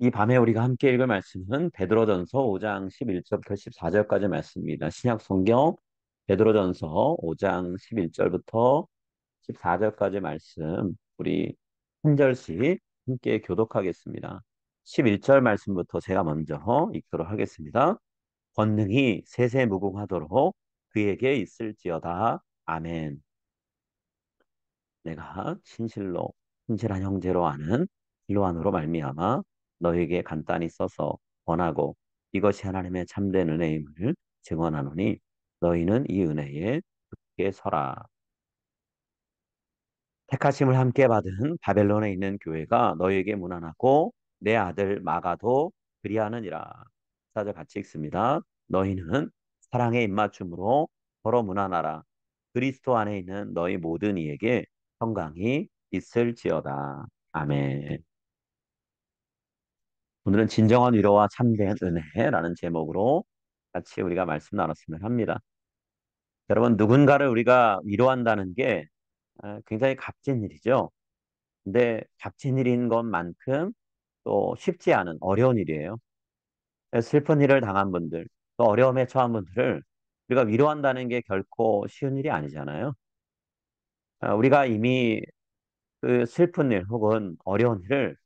이 밤에 우리가 함께 읽을 말씀은 베드로전서 5장 11절부터 14절까지 말씀입니다. 신약 성경 베드로전서 5장 11절부터 14절까지 말씀 우리 한 절씩 함께 교독하겠습니다. 11절 말씀부터 제가 먼저 읽도록 하겠습니다. 권능이 세세무궁하도록 그에게 있을지어다. 아멘. 내가 신실한 형제로 아는 실로안으로 말미암아 너에게 간단히 써서 권하고 이것이 하나님의 참된 은혜임을 증언하노니 너희는 이 은혜에 굳게 서라. 택하심을 함께 받은 바벨론에 있는 교회가 너희에게 문안하고 내 아들 마가도 그리하느니라. 사절 같이 읽습니다. 너희는 사랑의 입맞춤으로 서로 문안하라. 그리스도 안에 있는 너희 모든 이에게 평강이 있을지어다. 아멘. 오늘은 진정한 위로와 참된 은혜라는 제목으로 같이 우리가 말씀 나눴으면 합니다. 여러분, 누군가를 우리가 위로한다는 게 굉장히 값진 일이죠. 근데 값진 일인 것만큼 또 쉽지 않은 어려운 일이에요. 슬픈 일을 당한 분들, 또 어려움에 처한 분들을 우리가 위로한다는 게 결코 쉬운 일이 아니잖아요. 우리가 이미 그 슬픈 일 혹은 어려운 일을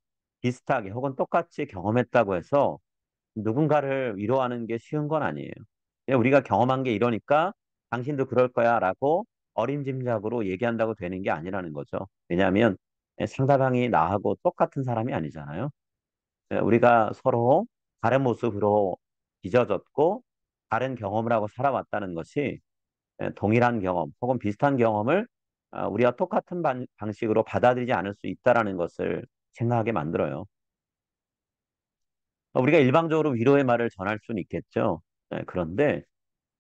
비슷하게 혹은 똑같이 경험했다고 해서 누군가를 위로하는 게 쉬운 건 아니에요. 그냥 우리가 경험한 게 이러니까 당신도 그럴 거야 라고 어림짐작으로 얘기한다고 되는 게 아니라는 거죠. 왜냐하면 상대방이 나하고 똑같은 사람이 아니잖아요. 우리가 서로 다른 모습으로 빚어졌고 다른 경험을 하고 살아왔다는 것이 동일한 경험 혹은 비슷한 경험을 우리가 똑같은 방식으로 받아들이지 않을 수 있다라는 것을 생각하게 만들어요. 우리가 일방적으로 위로의 말을 전할 수는 있겠죠. 그런데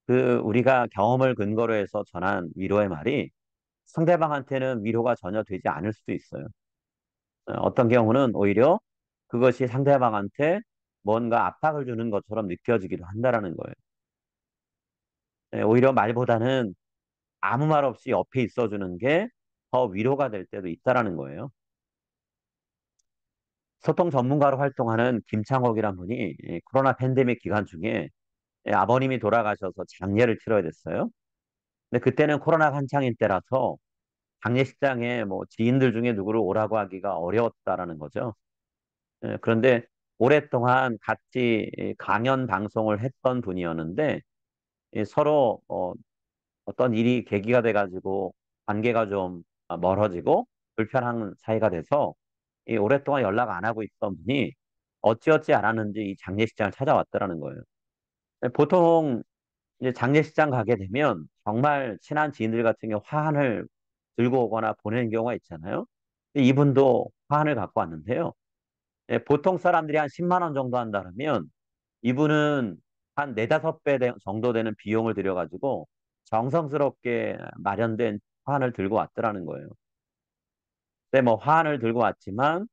그 우리가 경험을 근거로 해서 전한 위로의 말이 상대방한테는 위로가 전혀 되지 않을 수도 있어요. 어떤 경우는 오히려 그것이 상대방한테 뭔가 압박을 주는 것처럼 느껴지기도 한다라는 거예요. 오히려 말보다는 아무 말 없이 옆에 있어주는 게 더 위로가 될 때도 있다라는 거예요. 소통 전문가로 활동하는 김창옥이란 분이 코로나 팬데믹 기간 중에 아버님이 돌아가셔서 장례를 치러야 됐어요. 근데 그때는 코로나가 한창일 때라서 장례식장에 뭐 지인들 중에 누구를 오라고 하기가 어려웠다라는 거죠. 그런데 오랫동안 같이 강연 방송을 했던 분이었는데 서로 어떤 일이 계기가 돼가지고 관계가 좀 멀어지고 불편한 사이가 돼서 이 오랫동안 연락 안 하고 있던 분이 어찌어찌 않았는지 이 장례식장을 찾아왔더라는 거예요. 보통 이제 장례식장 가게 되면 정말 친한 지인들 같은 경우 화환을 들고 오거나 보내는 경우가 있잖아요. 근데 이분도 화환을 갖고 왔는데요. 보통 사람들이 한 10만 원 정도 한다면 이분은 한 네다섯 배 정도 되는 비용을 들여가지고 정성스럽게 마련된 화환을 들고 왔더라는 거예요. 근데 뭐 화환을 들고 왔지만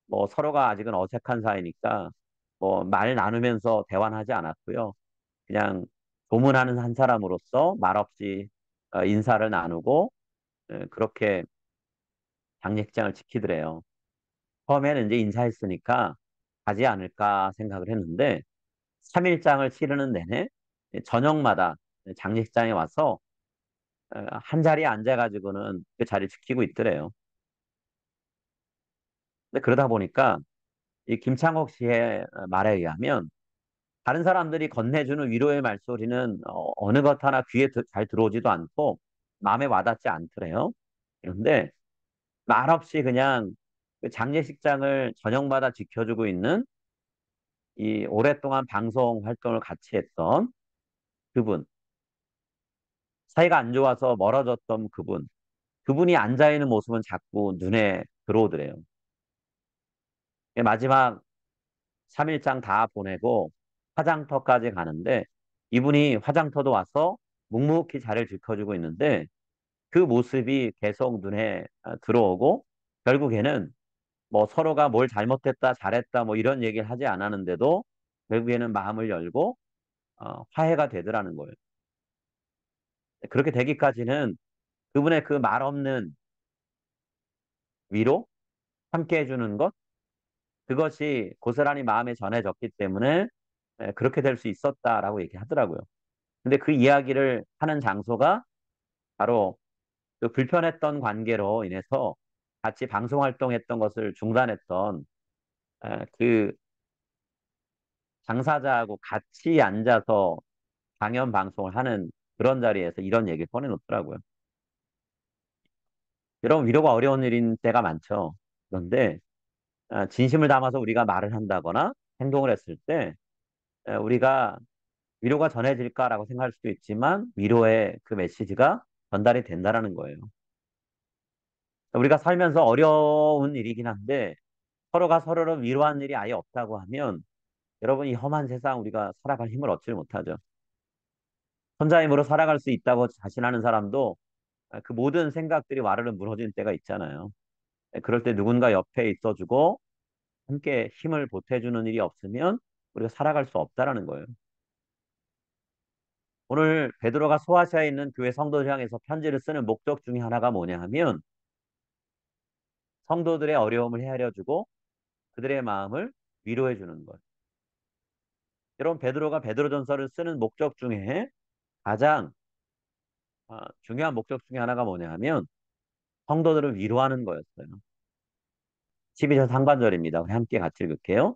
뭐 서로가 아직은 어색한 사이니까 뭐 말 나누면서 대화는 하지 않았고요. 그냥 조문하는 한 사람으로서 말없이 인사를 나누고 그렇게 장례식장을 지키더래요. 처음에는 이제 인사했으니까 가지 않을까 생각을 했는데 3일장을 치르는 내내 저녁마다 장례식장에 와서 한 자리에 앉아가지고는 그 자리를 지키고 있더래요. 근데 그러다 보니까 이 김창옥 씨의 말에 의하면 다른 사람들이 건네주는 위로의 말소리는 어느 것 하나 귀에 잘 들어오지도 않고 마음에 와닿지 않더래요. 그런데 말없이 그냥 그 장례식장을 저녁마다 지켜주고 있는 이 오랫동안 방송 활동을 같이 했던 그분, 사이가 안 좋아서 멀어졌던 그분이 앉아있는 모습은 자꾸 눈에 들어오더래요. 마지막 3일장 다 보내고 화장터까지 가는데 이분이 화장터도 와서 묵묵히 자리를 지켜주고 있는데 그 모습이 계속 눈에 들어오고 결국에는 뭐 서로가 뭘 잘못했다, 잘했다 뭐 이런 얘기를 하지 않았는데도 결국에는 마음을 열고 화해가 되더라는 거예요. 그렇게 되기까지는 그분의 그 말 없는 위로 함께 해주는 것 그것이 고스란히 마음에 전해졌기 때문에 그렇게 될 수 있었다라고 얘기하더라고요. 근데 그 이야기를 하는 장소가 바로 그 불편했던 관계로 인해서 같이 방송 활동했던 것을 중단했던 그 당사자하고 같이 앉아서 강연 방송을 하는 그런 자리에서 이런 얘기를 꺼내놓더라고요. 여러분, 위로가 어려운 일인 때가 많죠. 그런데 진심을 담아서 우리가 말을 한다거나 행동을 했을 때 우리가 위로가 전해질까라고 생각할 수도 있지만 위로의 그 메시지가 전달이 된다라는 거예요. 우리가 살면서 어려운 일이긴 한데 서로가 서로를 위로하는 일이 아예 없다고 하면 여러분 이 험한 세상 우리가 살아갈 힘을 얻지 못하죠. 혼자 힘으로 살아갈 수 있다고 자신하는 사람도 그 모든 생각들이 와르르 무너지는 때가 있잖아요. 그럴 때 누군가 옆에 있어주고 함께 힘을 보태주는 일이 없으면 우리가 살아갈 수 없다라는 거예요. 오늘 베드로가 소아시아에 있는 교회 성도들 향해서 편지를 쓰는 목적 중에 하나가 뭐냐 하면 성도들의 어려움을 헤아려주고 그들의 마음을 위로해 주는 것. 여러분 베드로가 베드로전서를 쓰는 목적 중에 가장 중요한 목적 중에 하나가 뭐냐 하면 성도들을 위로하는 거였어요. 12절 상반절입니다. 우리 함께 같이 읽을게요.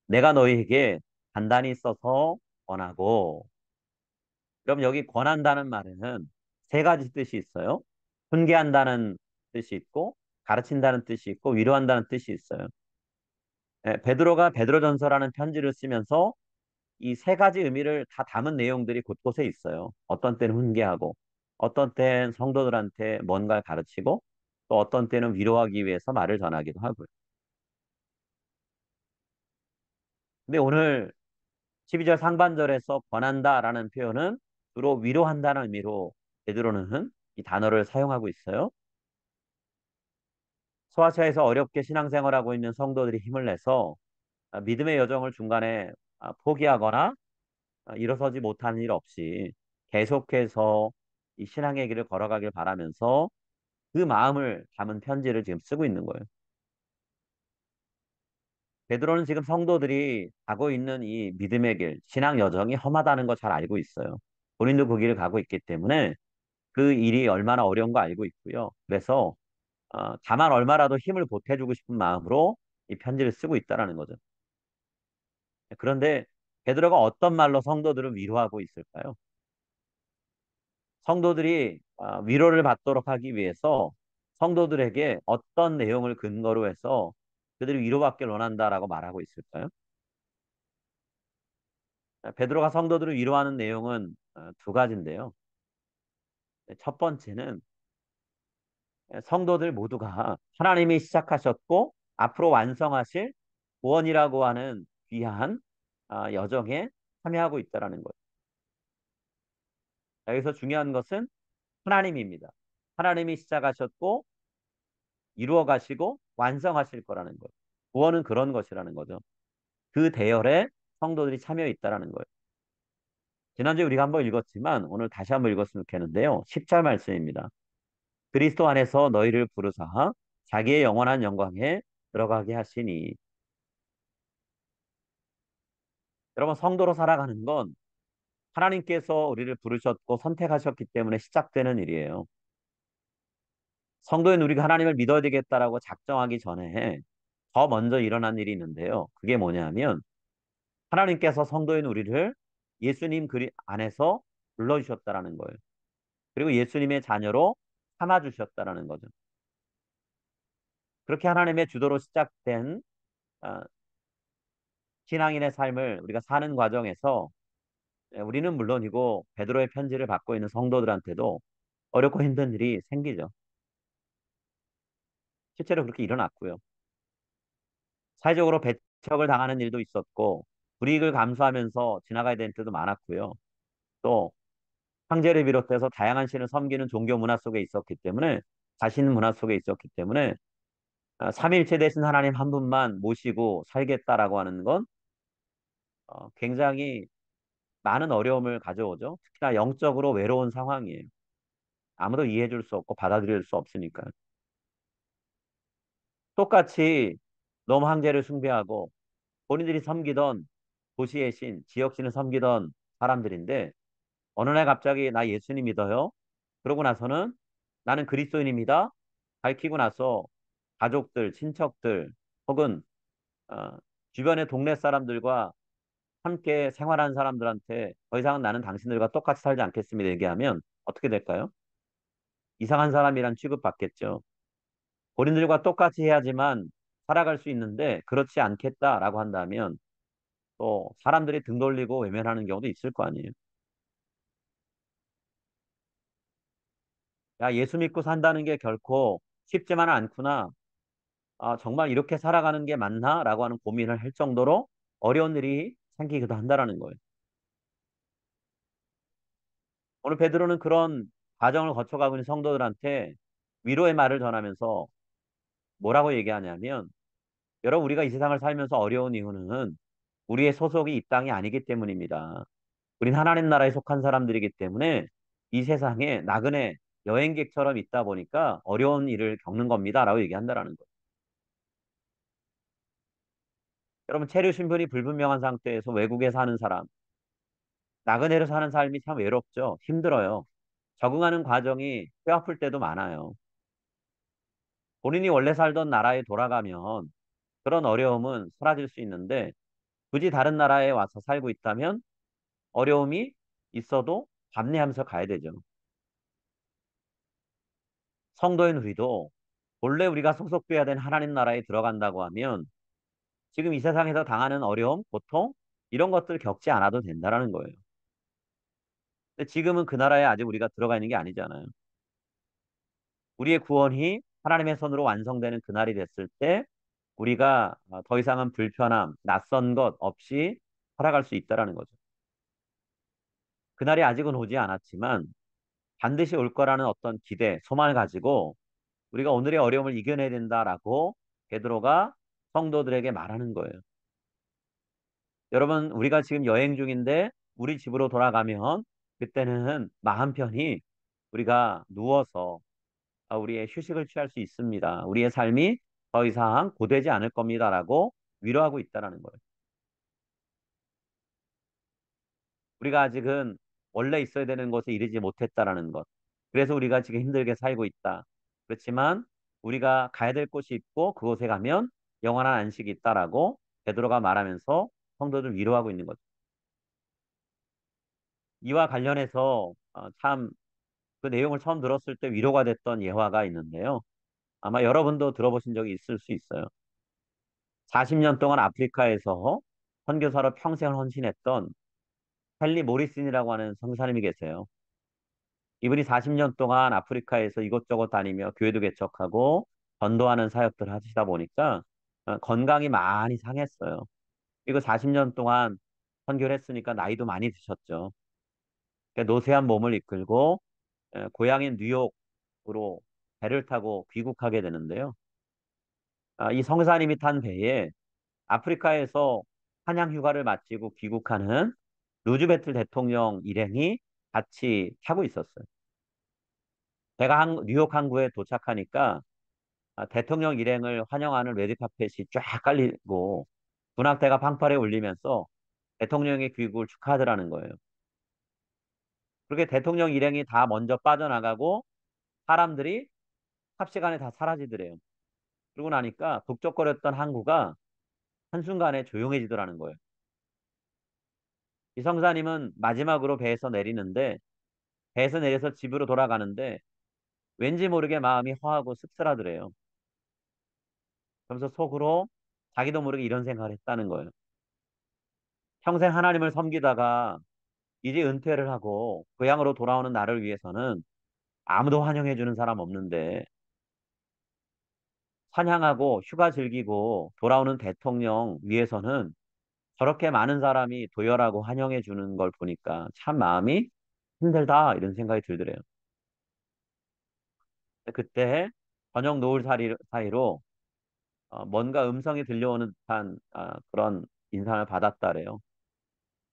내가 너희에게 단단히 써서 권하고 그럼 여기 권한다는 말에는 세 가지 뜻이 있어요. 훈계한다는 뜻이 있고 가르친다는 뜻이 있고 위로한다는 뜻이 있어요. 베드로가 베드로전서라는 편지를 쓰면서 이 세 가지 의미를 다 담은 내용들이 곳곳에 있어요. 어떤 때는 훈계하고 어떤 때는 성도들한테 뭔가를 가르치고 또 어떤 때는 위로하기 위해서 말을 전하기도 하고요. 근데 오늘 12절 상반절에서 권한다라는 표현은 주로 위로한다는 의미로 베드로는 이 단어를 사용하고 있어요. 소아시아에서 어렵게 신앙생활하고 있는 성도들이 힘을 내서 믿음의 여정을 중간에 포기하거나 일어서지 못하는 일 없이 계속해서 이 신앙의 길을 걸어가길 바라면서 그 마음을 담은 편지를 지금 쓰고 있는 거예요. 베드로는 지금 성도들이 가고 있는 이 믿음의 길, 신앙 여정이 험하다는 거 잘 알고 있어요. 본인도 그 길을 가고 있기 때문에 그 일이 얼마나 어려운 거 알고 있고요. 그래서 다만 얼마라도 힘을 보태주고 싶은 마음으로 이 편지를 쓰고 있다라는 거죠. 그런데 베드로가 어떤 말로 성도들을 위로하고 있을까요? 성도들이 위로를 받도록 하기 위해서 성도들에게 어떤 내용을 근거로 해서 그들이 위로받길 원한다라고 말하고 있을까요? 베드로가 성도들을 위로하는 내용은 두 가지인데요. 첫 번째는 성도들 모두가 하나님이 시작하셨고 앞으로 완성하실 구원이라고 하는 귀한 여정에 참여하고 있다라는 거예요. 여기서 중요한 것은 하나님입니다. 하나님이 시작하셨고 이루어 가시고 완성하실 거라는 거예요. 구원은 그런 것이라는 거죠. 그 대열에 성도들이 참여 있다라는 거예요. 지난주에 우리가 한번 읽었지만 오늘 다시 한번 읽었으면 좋겠는데요. 10절 말씀입니다. 그리스도 안에서 너희를 부르사 자기의 영원한 영광에 들어가게 하시니. 여러분 성도로 살아가는 건 하나님께서 우리를 부르셨고 선택하셨기 때문에 시작되는 일이에요. 성도인 우리가 하나님을 믿어야 되겠다라고 작정하기 전에 더 먼저 일어난 일이 있는데요. 그게 뭐냐면 하나님께서 성도인 우리를 예수님 안에서 불러주셨다라는 거예요. 그리고 예수님의 자녀로 삼아주셨다라는 거죠. 그렇게 하나님의 주도로 시작된 아, 신앙인의 삶을 우리가 사는 과정에서 우리는 물론이고 베드로의 편지를 받고 있는 성도들한테도 어렵고 힘든 일이 생기죠. 실제로 그렇게 일어났고요. 사회적으로 배척을 당하는 일도 있었고 불이익을 감수하면서 지나가야 되는 때도 많았고요. 또 황제를 비롯해서 다양한 신을 섬기는 종교 문화 속에 있었기 때문에 자신 문화 속에 있었기 때문에 삼일체 되신 하나님 한 분만 모시고 살겠다라고 하는 건 굉장히 많은 어려움을 가져오죠. 특히나 영적으로 외로운 상황이에요. 아무도 이해해 줄 수 없고 받아들일 수 없으니까. 똑같이 너무 황제를 숭배하고 본인들이 섬기던 도시의 신, 지역신을 섬기던 사람들인데 어느 날 갑자기 나 예수님 믿어요. 그러고 나서는 나는 그리스도인입니다. 밝히고 나서 가족들, 친척들 혹은 어, 주변의 동네 사람들과 함께 생활하는 사람들한테 더 이상은 나는 당신들과 똑같이 살지 않겠습니다. 얘기하면 어떻게 될까요? 이상한 사람이란 취급받겠죠. 본인들과 똑같이 해야지만 살아갈 수 있는데 그렇지 않겠다라고 한다면 또 사람들이 등 돌리고 외면하는 경우도 있을 거 아니에요. 야, 예수 믿고 산다는 게 결코 쉽지만은 않구나. 아, 정말 이렇게 살아가는 게 맞나? 라고 하는 고민을 할 정도로 어려운 일이 생기기도 한다라는 거예요. 오늘 베드로는 그런 과정을 거쳐가고 있는 성도들한테 위로의 말을 전하면서 뭐라고 얘기하냐면, 여러분, 우리가 이 세상을 살면서 어려운 이유는 우리의 소속이 이 땅이 아니기 때문입니다. 우린 하나님 나라에 속한 사람들이기 때문에 이 세상에 나그네 여행객처럼 있다 보니까 어려운 일을 겪는 겁니다라고 얘기한다라는 거예요. 여러분, 체류 신분이 불분명한 상태에서 외국에 사는 사람, 나그네로 사는 삶이 참 외롭죠. 힘들어요. 적응하는 과정이 뼈아플 때도 많아요. 본인이 원래 살던 나라에 돌아가면 그런 어려움은 사라질 수 있는데 굳이 다른 나라에 와서 살고 있다면 어려움이 있어도 감내하면서 가야 되죠. 성도인 우리도 본래 우리가 소속돼야 된 하나님 나라에 들어간다고 하면 지금 이 세상에서 당하는 어려움, 고통 이런 것들 겪지 않아도 된다라는 거예요. 근데 지금은 그 나라에 아직 우리가 들어가 있는 게 아니잖아요. 우리의 구원이 하나님의 손으로 완성되는 그날이 됐을 때 우리가 더 이상은 불편함, 낯선 것 없이 살아갈 수 있다라는 거죠. 그날이 아직은 오지 않았지만 반드시 올 거라는 어떤 기대, 소망을 가지고 우리가 오늘의 어려움을 이겨내야 된다라고 베드로가 성도들에게 말하는 거예요. 여러분, 우리가 지금 여행 중인데 우리 집으로 돌아가면 그때는 마음 편히 우리가 누워서 우리의 휴식을 취할 수 있습니다. 우리의 삶이 더 이상 고되지 않을 겁니다라고 위로하고 있다라는 거예요. 우리가 아직은 원래 있어야 되는 곳에 이르지 못했다라는 것. 그래서 우리가 지금 힘들게 살고 있다. 그렇지만 우리가 가야 될 곳이 있고 그곳에 가면 영원한 안식이 있다라고 베드로가 말하면서 성도들 위로하고 있는 거죠. 이와 관련해서 참 그 내용을 처음 들었을 때 위로가 됐던 예화가 있는데요. 아마 여러분도 들어보신 적이 있을 수 있어요. 40년 동안 아프리카에서 선교사로 평생을 헌신했던 헨리 모리슨이라고 하는 성사님이 계세요. 이분이 40년 동안 아프리카에서 이곳저곳 다니며 교회도 개척하고 전도하는 사역들을 하시다 보니까 건강이 많이 상했어요. 그리고 40년 동안 선교를 했으니까 나이도 많이 드셨죠. 그러니까 노쇠한 몸을 이끌고 고향인 뉴욕으로 배를 타고 귀국하게 되는데요. 이 성사님이 탄 배에 아프리카에서 한양 휴가를 마치고 귀국하는 루즈베트 대통령 일행이 같이 타고 있었어요. 배가 뉴욕 항구에 도착하니까 대통령 일행을 환영하는 레드카펫이 쫙 깔리고 군악대가 방파에 울리면서 대통령의 귀국을 축하하더라는 거예요. 그렇게 대통령 일행이 다 먼저 빠져나가고 사람들이 삽시간에 다 사라지더래요. 그러고 나니까 북적거렸던 항구가 한순간에 조용해지더라는 거예요. 이 성사님은 마지막으로 배에서 내리는데 배에서 내려서 집으로 돌아가는데 왠지 모르게 마음이 허하고 씁쓸하더래요. 그러면서 속으로 자기도 모르게 이런 생각을 했다는 거예요. 평생 하나님을 섬기다가 이제 은퇴를 하고 고향으로 돌아오는 나를 위해서는 아무도 환영해 주는 사람 없는데 환영하고 휴가 즐기고 돌아오는 대통령 위해서는 저렇게 많은 사람이 도열하고 환영해 주는 걸 보니까 참 마음이 힘들다 이런 생각이 들더래요. 그때 저녁 노을 사이로 뭔가 음성이 들려오는 듯한 그런 인상을 받았다래요.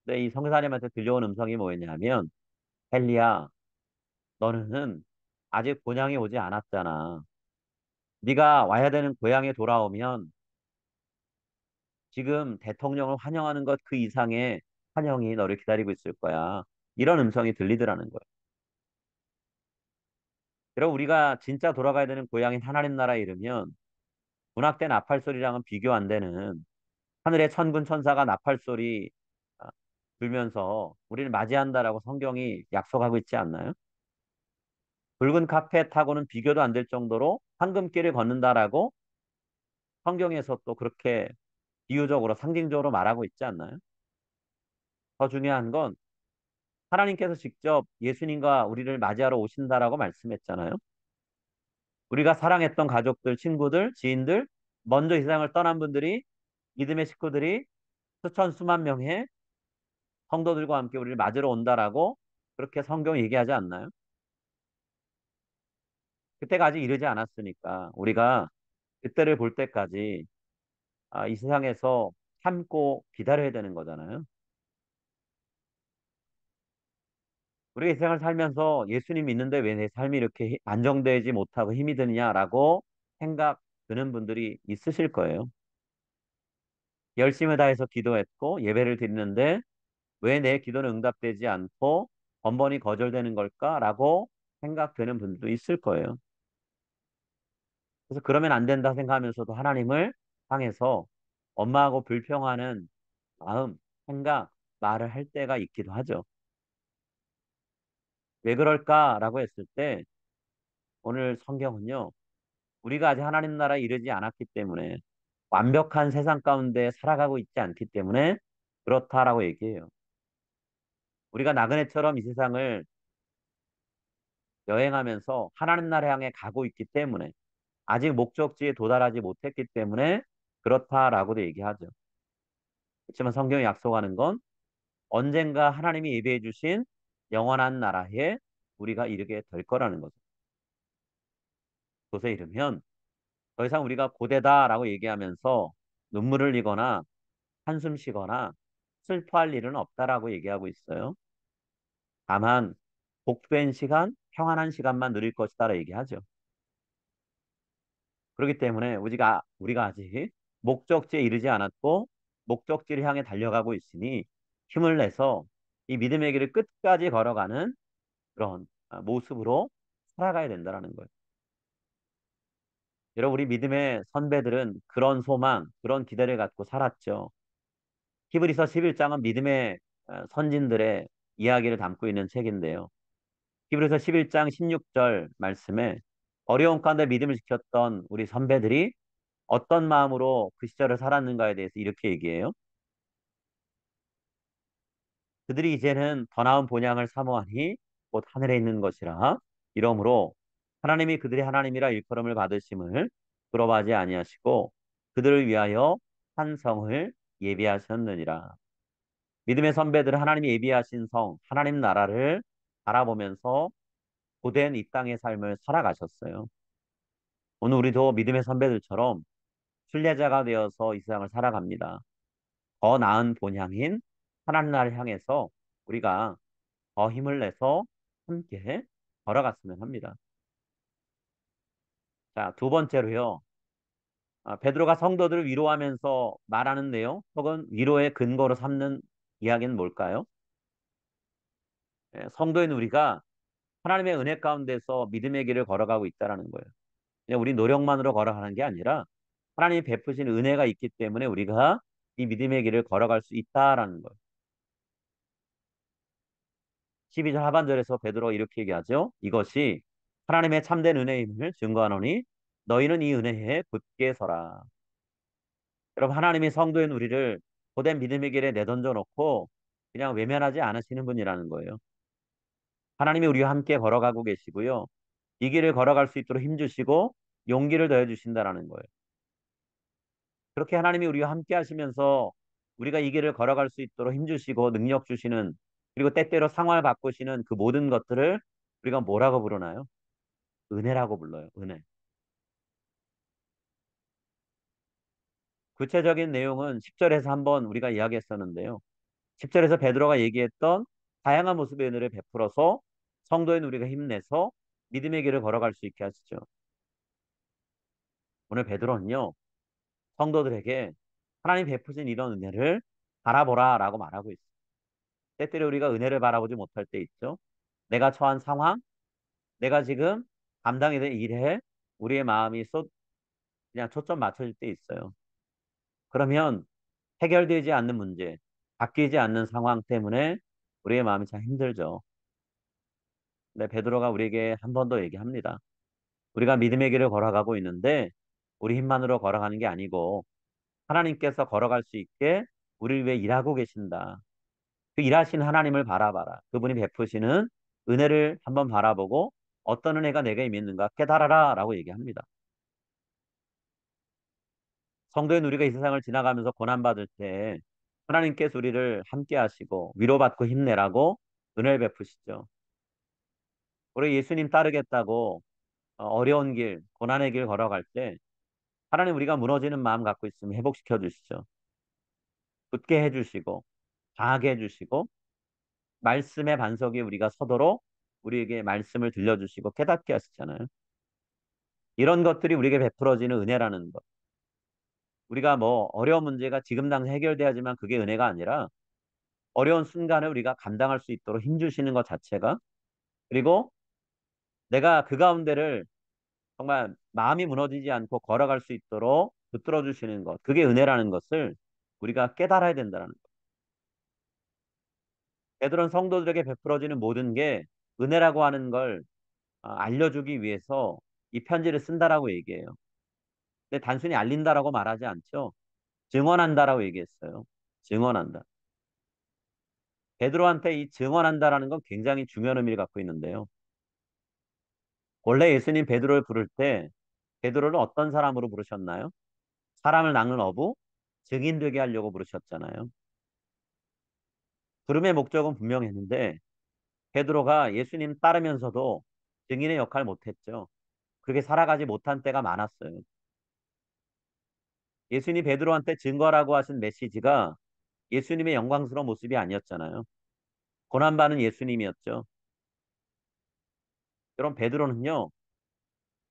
근데 이 성사님한테 들려온 음성이 뭐였냐면 헨리야, 너는 아직 본향에 오지 않았잖아. 네가 와야 되는 고향에 돌아오면 지금 대통령을 환영하는 것 그 이상의 환영이 너를 기다리고 있을 거야. 이런 음성이 들리더라는 거예요. 그럼 우리가 진짜 돌아가야 되는 고향인 하나님 나라에 이르면 문학대 나팔 소리랑은 비교 안 되는 하늘의 천군 천사가 나팔 소리 아, 불면서 우리를 맞이한다라고 성경이 약속하고 있지 않나요? 붉은 카펫하고는 비교도 안 될 정도로 황금길을 걷는다라고 성경에서 또 그렇게 비유적으로 상징적으로 말하고 있지 않나요? 더 중요한 건 하나님께서 직접 예수님과 우리를 맞이하러 오신다라고 말씀했잖아요. 우리가 사랑했던 가족들, 친구들, 지인들, 먼저 이 세상을 떠난 분들이 믿음의 식구들이 수천 수만 명의 성도들과 함께 우리를 맞으러 온다라고 그렇게 성경이 얘기하지 않나요? 그때가 아직 이르지 않았으니까 우리가 그때를 볼 때까지 이 세상에서 참고 기다려야 되는 거잖아요. 우리가 이 세상을 살면서 예수님 믿는데 왜 내 삶이 이렇게 안정되지 못하고 힘이 드냐라고 생각 드는 분들이 있으실 거예요. 열심을 다해서 기도했고 예배를 드리는데 왜 내 기도는 응답되지 않고 번번이 거절되는 걸까라고 생각되는 분들도 있을 거예요. 그래서 그러면 안 된다 생각하면서도 하나님을 향해서 엄마하고 불평하는 마음, 생각, 말을 할 때가 있기도 하죠. 왜 그럴까라고 했을 때 오늘 성경은요. 우리가 아직 하나님 나라에 이르지 않았기 때문에 완벽한 세상 가운데 살아가고 있지 않기 때문에 그렇다라고 얘기해요. 우리가 나그네처럼 이 세상을 여행하면서 하나님 나라 향해 가고 있기 때문에 아직 목적지에 도달하지 못했기 때문에 그렇다라고도 얘기하죠. 그렇지만 성경이 약속하는 건 언젠가 하나님이 예비해 주신 영원한 나라에 우리가 이르게 될 거라는 거죠. 그것에 이르면 더 이상 우리가 고대다라고 얘기하면서 눈물을 흘리거나 한숨 쉬거나 슬퍼할 일은 없다라고 얘기하고 있어요. 다만 복된 시간, 평안한 시간만 누릴 것이다라 얘기하죠. 그렇기 때문에 우리가 아직 목적지에 이르지 않았고 목적지를 향해 달려가고 있으니 힘을 내서 이 믿음의 길을 끝까지 걸어가는 그런 모습으로 살아가야 된다는 거예요. 여러분, 우리 믿음의 선배들은 그런 소망, 그런 기대를 갖고 살았죠. 히브리서 11장은 믿음의 선진들의 이야기를 담고 있는 책인데요. 히브리서 11장 16절 말씀에 어려운 가운데 믿음을 지켰던 우리 선배들이 어떤 마음으로 그 시절을 살았는가에 대해서 이렇게 얘기해요. 그들이 이제는 더 나은 본향을 사모하니 곧 하늘에 있는 것이라. 이러므로 하나님이 그들의 하나님이라 일컬음을 받으심을 부러워하지 아니하시고 그들을 위하여 한 성을 예비하셨느니라. 믿음의 선배들은 하나님이 예비하신 성, 하나님 나라를 바라보면서 고된 이 땅의 삶을 살아가셨어요. 오늘 우리도 믿음의 선배들처럼 순례자가 되어서 이 세상을 살아갑니다. 더 나은 본향인 하나님 나라를 향해서 우리가 더 힘을 내서 함께 걸어갔으면 합니다. 자, 두 번째로요. 베드로가 성도들을 위로하면서 말하는 내용, 혹은 위로의 근거로 삼는 이야기는 뭘까요? 성도인 우리가 하나님의 은혜 가운데서 믿음의 길을 걸어가고 있다는 거예요. 그냥 우리 노력만으로 걸어가는 게 아니라 하나님이 베푸신 은혜가 있기 때문에 우리가 이 믿음의 길을 걸어갈 수 있다라는 거예요. 12절 하반절에서 베드로 이렇게 얘기하죠. 이것이 하나님의 참된 은혜임을 증거하노니 너희는 이 은혜에 굳게 서라. 여러분 하나님이 성도인 우리를 고된 믿음의 길에 내던져 놓고 그냥 외면하지 않으시는 분이라는 거예요. 하나님이 우리와 함께 걸어가고 계시고요. 이 길을 걸어갈 수 있도록 힘주시고 용기를 더해 주신다라는 거예요. 그렇게 하나님이 우리와 함께 하시면서 우리가 이 길을 걸어갈 수 있도록 힘주시고 능력 주시는 그리고 때때로 상황을 바꾸시는 그 모든 것들을 우리가 뭐라고 부르나요? 은혜라고 불러요. 은혜. 구체적인 내용은 10절에서 한번 우리가 이야기했었는데요. 10절에서 베드로가 얘기했던 다양한 모습의 은혜를 베풀어서 성도인 우리가 힘내서 믿음의 길을 걸어갈 수 있게 하시죠. 오늘 베드로는요. 성도들에게 하나님 베푸신 이런 은혜를 바라보라라고 말하고 있어요. 때때로 우리가 은혜를 바라보지 못할 때 있죠. 내가 처한 상황, 내가 지금 감당해야 될 일에 우리의 마음이 그냥 초점 맞춰질 때 있어요. 그러면 해결되지 않는 문제, 바뀌지 않는 상황 때문에 우리의 마음이 참 힘들죠. 근데 베드로가 우리에게 한 번 더 얘기합니다. 우리가 믿음의 길을 걸어가고 있는데 우리 힘만으로 걸어가는 게 아니고 하나님께서 걸어갈 수 있게 우리를 위해 일하고 계신다. 그 일하신 하나님을 바라봐라. 그분이 베푸시는 은혜를 한번 바라보고 어떤 은혜가 내게 임했는가 깨달아라 라고 얘기합니다. 성도인 우리가 이 세상을 지나가면서 고난받을 때 하나님께서 우리를 함께 하시고 위로받고 힘내라고 은혜를 베푸시죠. 우리 예수님 따르겠다고 어려운 길, 고난의 길 걸어갈 때 하나님 우리가 무너지는 마음 갖고 있으면 회복시켜 주시죠. 굳게 해주시고 강하게 해주시고 말씀의 반석에 우리가 서도록 우리에게 말씀을 들려주시고 깨닫게 하시잖아요. 이런 것들이 우리에게 베풀어지는 은혜라는 것. 우리가 뭐 어려운 문제가 지금 당장 해결돼야지만 그게 은혜가 아니라 어려운 순간을 우리가 감당할 수 있도록 힘주시는 것 자체가 그리고 내가 그 가운데를 정말 마음이 무너지지 않고 걸어갈 수 있도록 붙들어 주시는 것. 그게 은혜라는 것을 우리가 깨달아야 된다는 것. 베드로는 성도들에게 베풀어지는 모든 게 은혜라고 하는 걸 알려주기 위해서 이 편지를 쓴다라고 얘기해요. 근데 단순히 알린다라고 말하지 않죠. 증언한다라고 얘기했어요. 증언한다. 베드로한테 이 증언한다라는 건 굉장히 중요한 의미를 갖고 있는데요. 원래 예수님 베드로를 부를 때 베드로를 어떤 사람으로 부르셨나요? 사람을 낚는 어부, 증인 되게 하려고 부르셨잖아요. 부름의 목적은 분명했는데 베드로가 예수님 따르면서도 증인의 역할을 못했죠. 그렇게 살아가지 못한 때가 많았어요. 예수님이 베드로한테 증거라고 하신 메시지가 예수님의 영광스러운 모습이 아니었잖아요. 고난받는 예수님이었죠. 여러분 베드로는요.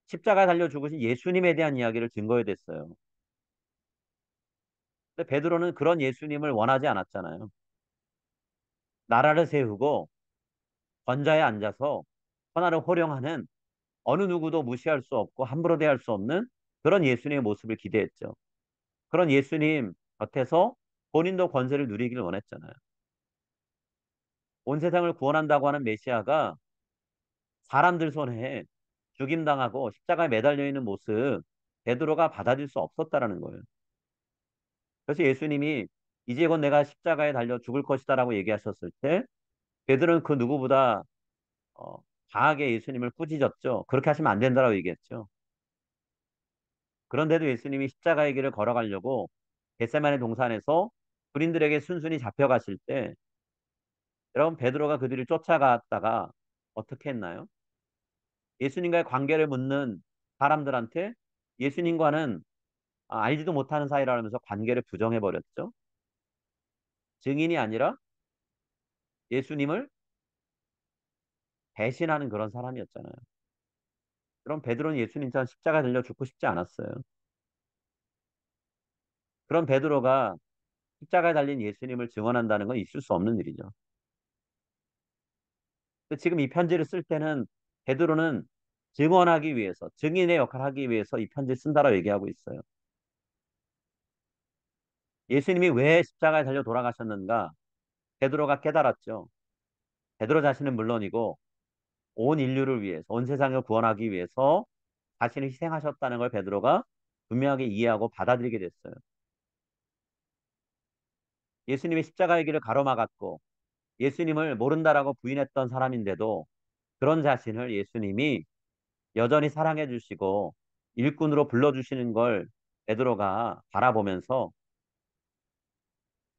십자가에 달려 죽으신 예수님에 대한 이야기를 증거해 댔어요. 근데 베드로는 그런 예수님을 원하지 않았잖아요. 나라를 세우고 권좌에 앉아서 천하를 호령하는 어느 누구도 무시할 수 없고 함부로 대할 수 없는 그런 예수님의 모습을 기대했죠. 그런 예수님 곁에서 본인도 권세를 누리기를 원했잖아요. 온 세상을 구원한다고 하는 메시아가 사람들 손에 죽임당하고 십자가에 매달려 있는 모습 베드로가 받아들일 수 없었다라는 거예요. 그래서 예수님이 이제 곧 내가 십자가에 달려 죽을 것이다라고 얘기하셨을 때 베드로는 그 누구보다 어, 강하게 예수님을 꾸짖었죠. 그렇게 하시면 안 된다라고 얘기했죠. 그런데도 예수님이 십자가의 길을 걸어가려고 겟세마네 동산에서 군인들에게 순순히 잡혀가실 때 여러분 베드로가 그들을 쫓아갔다가 어떻게 했나요? 예수님과의 관계를 묻는 사람들한테 예수님과는 알지도 못하는 사이라면서 관계를 부정해 버렸죠. 증인이 아니라 예수님을 배신하는 그런 사람이었잖아요. 그럼 베드로는 예수님처럼 십자가 들려 죽고 싶지 않았어요. 그럼 베드로가 십자가에 달린 예수님을 증언한다는 건 있을 수 없는 일이죠. 근데 지금 이 편지를 쓸 때는 베드로는 증언하기 위해서, 증인의 역할을 하기 위해서 이 편지를 쓴다라고 얘기하고 있어요. 예수님이 왜 십자가에 달려 돌아가셨는가? 베드로가 깨달았죠. 베드로 자신은 물론이고 온 인류를 위해서, 온 세상을 구원하기 위해서 자신을 희생하셨다는 걸 베드로가 분명하게 이해하고 받아들이게 됐어요. 예수님이 십자가의 길을 가로막았고 예수님을 모른다라고 부인했던 사람인데도 그런 자신을 예수님이 여전히 사랑해 주시고 일꾼으로 불러주시는 걸 베드로가 바라보면서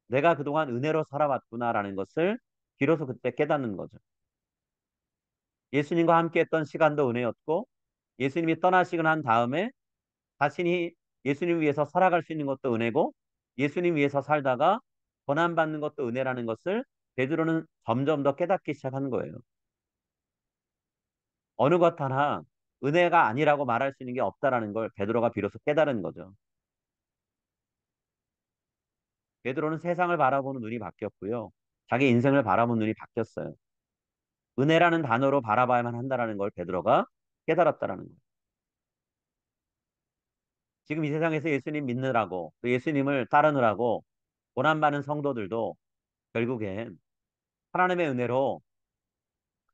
내가 그동안 은혜로 살아왔구나라는 것을 비로소 그때 깨닫는 거죠. 예수님과 함께 했던 시간도 은혜였고 예수님이 떠나시고 난 다음에 자신이 예수님 위해서 살아갈 수 있는 것도 은혜고 예수님 위해서 살다가 고난받는 것도 은혜라는 것을 베드로는 점점 더 깨닫기 시작한 거예요. 어느 것 하나 은혜가 아니라고 말할 수 있는 게 없다라는 걸 베드로가 비로소 깨달은 거죠. 베드로는 세상을 바라보는 눈이 바뀌었고요. 자기 인생을 바라보는 눈이 바뀌었어요. 은혜라는 단어로 바라봐야만 한다라는 걸 베드로가 깨달았다라는 거예요. 지금 이 세상에서 예수님 믿느라고 또 예수님을 따르느라고 고난받는 성도들도 결국엔 하나님의 은혜로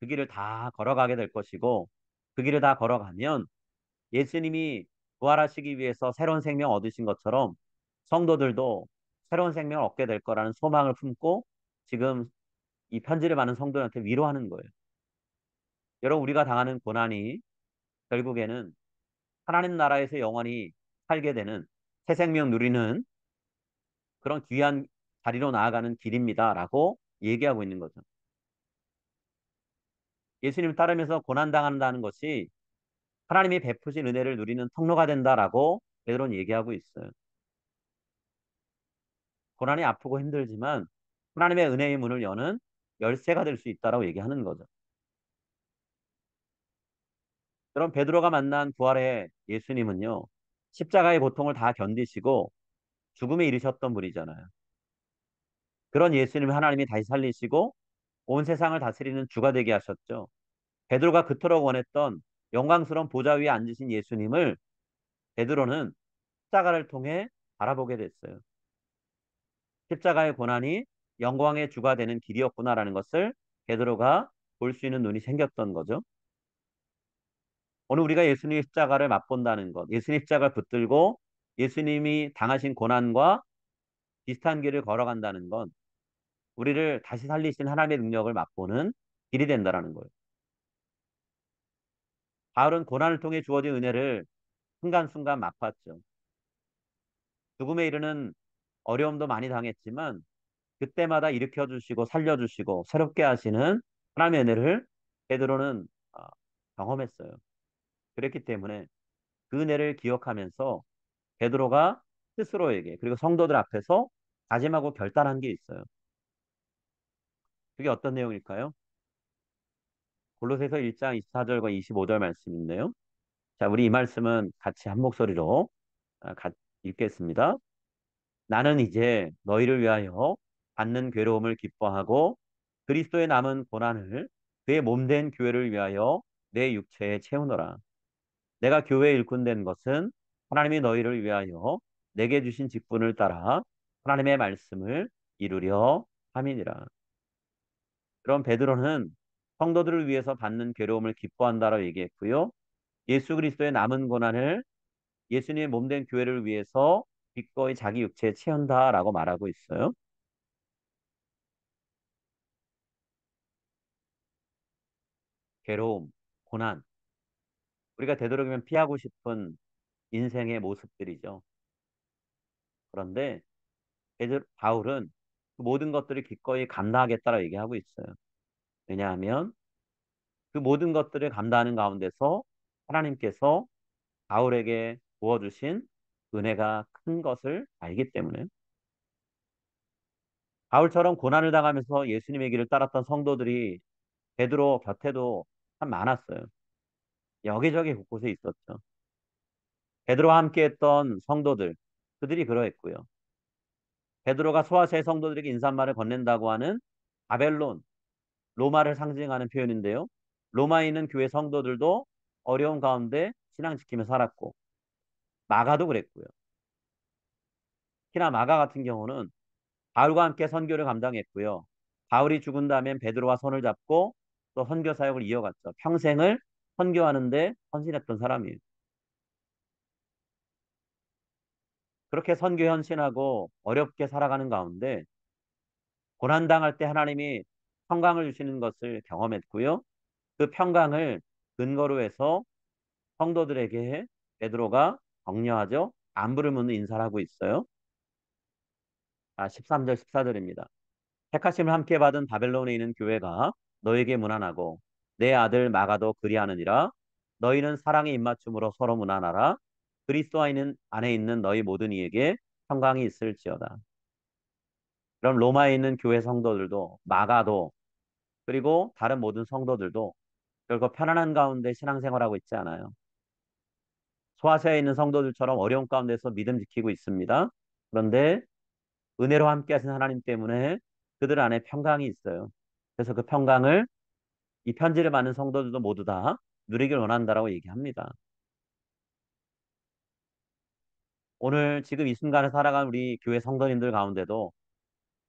그 길을 다 걸어가게 될 것이고 그 길을 다 걸어가면 예수님이 부활하시기 위해서 새로운 생명 얻으신 것처럼 성도들도 새로운 생명을 얻게 될 거라는 소망을 품고 지금 이 편지를 받는 성도들한테 위로하는 거예요. 여러분, 우리가 당하는 고난이 결국에는 하나님 나라에서 영원히 살게 되는 새 생명 누리는 그런 귀한 자리로 나아가는 길입니다라고 얘기하고 있는 거죠. 예수님 따르면서 고난당한다는 것이 하나님이 베푸신 은혜를 누리는 통로가 된다라고 베드로는 얘기하고 있어요. 고난이 아프고 힘들지만 하나님의 은혜의 문을 여는 열쇠가 될 수 있다라고 얘기하는 거죠. 그럼 베드로가 만난 부활의 예수님은요. 십자가의 고통을 다 견디시고 죽음에 이르셨던 분이잖아요. 그런 예수님을 하나님이 다시 살리시고 온 세상을 다스리는 주가 되게 하셨죠. 베드로가 그토록 원했던 영광스러운 보좌 위에 앉으신 예수님을 베드로는 십자가를 통해 바라보게 됐어요. 십자가의 고난이 영광의 주가 되는 길이었구나라는 것을 베드로가 볼 수 있는 눈이 생겼던 거죠. 오늘 우리가 예수님의 십자가를 맛본다는 것, 예수님 십자가를 붙들고 예수님이 당하신 고난과 비슷한 길을 걸어간다는 건 우리를 다시 살리신 하나님의 능력을 맛보는 길이 된다라는 거예요. 바울은 고난을 통해 주어진 은혜를 순간순간 맛봤죠. 죽음에 이르는 어려움도 많이 당했지만 그때마다 일으켜 주시고 살려 주시고 새롭게 하시는 하나님의 은혜를 베드로는 경험했어요. 그렇기 때문에 그 은혜를 기억하면서 베드로가 스스로에게 그리고 성도들 앞에서 다짐하고 결단한 게 있어요. 그게 어떤 내용일까요? 골로새서 1장 24절과 25절 말씀인데요. 자, 우리 이 말씀은 같이 한 목소리로 읽겠습니다. 나는 이제 너희를 위하여 받는 괴로움을 기뻐하고 그리스도의 남은 고난을 그의 몸된 교회를 위하여 내 육체에 채우노라. 내가 교회에 일꾼된 것은 하나님이 너희를 위하여 내게 주신 직분을 따라 하나님의 말씀을 이루려 함이니라. 그럼 베드로는 성도들을 위해서 받는 괴로움을 기뻐한다라고 얘기했고요. 예수 그리스도의 남은 고난을 예수님의 몸된 교회를 위해서 기꺼이 자기 육체에 채운다라고 말하고 있어요. 괴로움, 고난, 우리가 되도록이면 피하고 싶은 인생의 모습들이죠. 그런데 바울은 그 모든 것들을 기꺼이 감당하겠다라고 얘기하고 있어요. 왜냐하면 그 모든 것들을 감당하는 가운데서 하나님께서 바울에게 부어주신 은혜가 큰 것을 알기 때문에 바울처럼 고난을 당하면서 예수님의 길을 따랐던 성도들이 베드로 곁에도 참 많았어요. 여기저기 곳곳에 있었죠. 베드로와 함께했던 성도들, 그들이 그러했고요. 베드로가 소아시아의 성도들에게 인사말을 건넨다고 하는 바벨론, 로마를 상징하는 표현인데요. 로마에 있는 교회 성도들도 어려운 가운데 신앙 지키며 살았고, 마가도 그랬고요. 특히나 마가 같은 경우는 바울과 함께 선교를 감당했고요. 바울이 죽은 다음엔 베드로와 손을 잡고 또 선교 사역을 이어갔죠. 평생을 선교하는데 헌신했던 사람이에요. 그렇게 선교 헌신하고 어렵게 살아가는 가운데 고난당할 때 하나님이 평강을 주시는 것을 경험했고요. 그 평강을 근거로 해서 성도들에게 베드로가 격려하죠. 안부를 묻는 인사를 하고 있어요. 13절, 14절입니다. 택하심을 함께 받은 바벨론에 있는 교회가 너에게 문안하고 내 아들 마가도 그리하느니라. 너희는 사랑의 입맞춤으로 서로 문안하라. 그리스도 안에 있는 너희 모든 이에게 평강이 있을지어다. 그럼 로마에 있는 교회 성도들도 마가도 그리고 다른 모든 성도들도 결국 편안한 가운데 신앙생활하고 있지 않아요. 소아시아에 있는 성도들처럼 어려운 가운데서 믿음 지키고 있습니다. 그런데 은혜로 함께 하신 하나님 때문에 그들 안에 평강이 있어요. 그래서 그 평강을 이 편지를 받는 성도들도 모두 다 누리길 원한다라고 얘기합니다. 오늘 지금 이 순간을 살아가는 우리 교회 성도님들 가운데도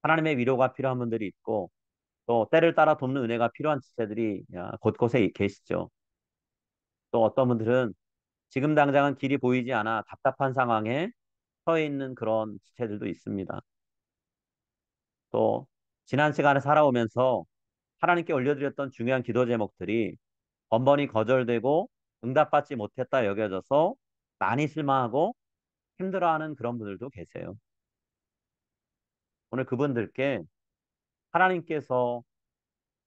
하나님의 위로가 필요한 분들이 있고 또 때를 따라 돕는 은혜가 필요한 지체들이 곳곳에 계시죠. 또 어떤 분들은 지금 당장은 길이 보이지 않아 답답한 상황에 처해 있는 그런 지체들도 있습니다. 또 지난 시간에 살아오면서 하나님께 올려드렸던 중요한 기도 제목들이 번번이 거절되고 응답받지 못했다 여겨져서 많이 실망하고 힘들어하는 그런 분들도 계세요. 오늘 그분들께 하나님께서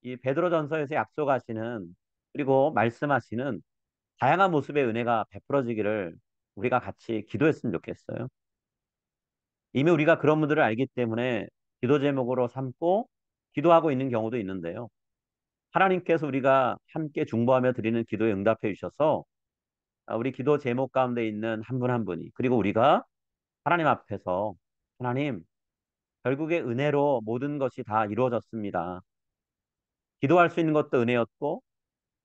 이 베드로전서에서 약속하시는 그리고 말씀하시는 다양한 모습의 은혜가 베풀어지기를 우리가 같이 기도했으면 좋겠어요. 이미 우리가 그런 분들을 알기 때문에 기도 제목으로 삼고 기도하고 있는 경우도 있는데요. 하나님께서 우리가 함께 중보하며 드리는 기도에 응답해 주셔서 우리 기도 제목 가운데 있는 한 분 한 분이 그리고 우리가 하나님 앞에서 하나님 결국에 은혜로 모든 것이 다 이루어졌습니다. 기도할 수 있는 것도 은혜였고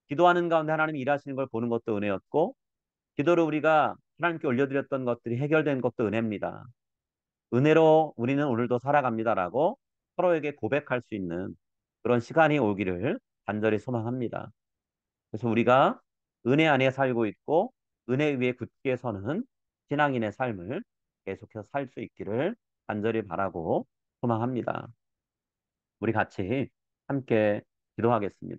기도하는 가운데 하나님이 일하시는 걸 보는 것도 은혜였고 기도를 우리가 하나님께 올려드렸던 것들이 해결된 것도 은혜입니다. 은혜로 우리는 오늘도 살아갑니다라고 서로에게 고백할 수 있는 그런 시간이 오기를 간절히 소망합니다. 그래서 우리가 은혜 안에 살고 있고 은혜 위에 굳게 서는 신앙인의 삶을 계속해서 살 수 있기를 간절히 바라고 소망합니다. 우리 같이 함께 기도하겠습니다.